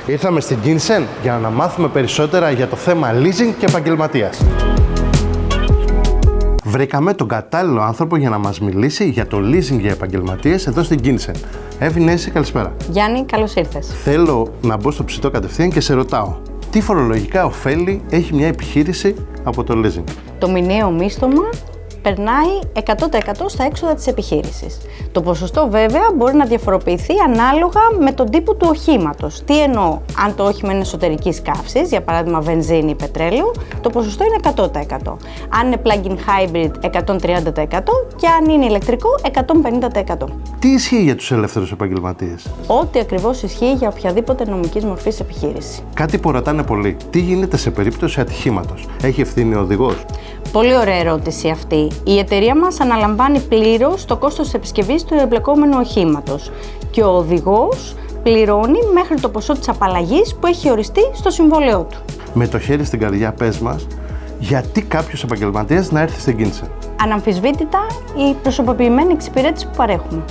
Ήρθαμε στην Kinsen για να μάθουμε περισσότερα για το θέμα leasing και επαγγελματίας. Βρήκαμε τον κατάλληλο άνθρωπο για να μας μιλήσει για το leasing για επαγγελματίες εδώ στην Kinsen. Εύη, Νέση, καλησπέρα. Γιάννη, καλώς ήρθες. Θέλω να μπω στο ψητό κατευθείαν και σε ρωτάω, τι φορολογικά ωφέλη έχει μια επιχείρηση από το leasing? Το μηνιαίο μίσθωμα περνάει 100% στα έξοδα της επιχείρησης. Το ποσοστό βέβαια μπορεί να διαφοροποιηθεί ανάλογα με τον τύπο του οχήματος. Τι εννοώ? Αν το όχημα είναι εσωτερικής καύσης, για παράδειγμα βενζίνη ή πετρέλαιο, το ποσοστό είναι 100%. Αν είναι plug-in hybrid, 130% και αν είναι ηλεκτρικό, 150%. Τι ισχύει για τους ελεύθερους επαγγελματίες? Ό,τι ακριβώς ισχύει για οποιαδήποτε νομικής μορφής επιχείρηση. Κάτι που ρωτάνε πολλοί. Τι γίνεται σε περίπτωση ατυχήματος? Έχει ευθύνη ο οδηγός? Πολύ ωραία ερώτηση αυτή. Η εταιρεία μας αναλαμβάνει πλήρως το κόστος της επισκευής του εμπλεκόμενου οχήματος και ο οδηγός πληρώνει μέχρι το ποσό της απαλλαγής που έχει οριστεί στο συμβόλαιό του. Με το χέρι στην καρδιά, πες μας, γιατί κάποιος επαγγελματίας να έρθει στην Kinsen? Αναμφισβήτητα η προσωποποιημένη εξυπηρέτηση που παρέχουμε.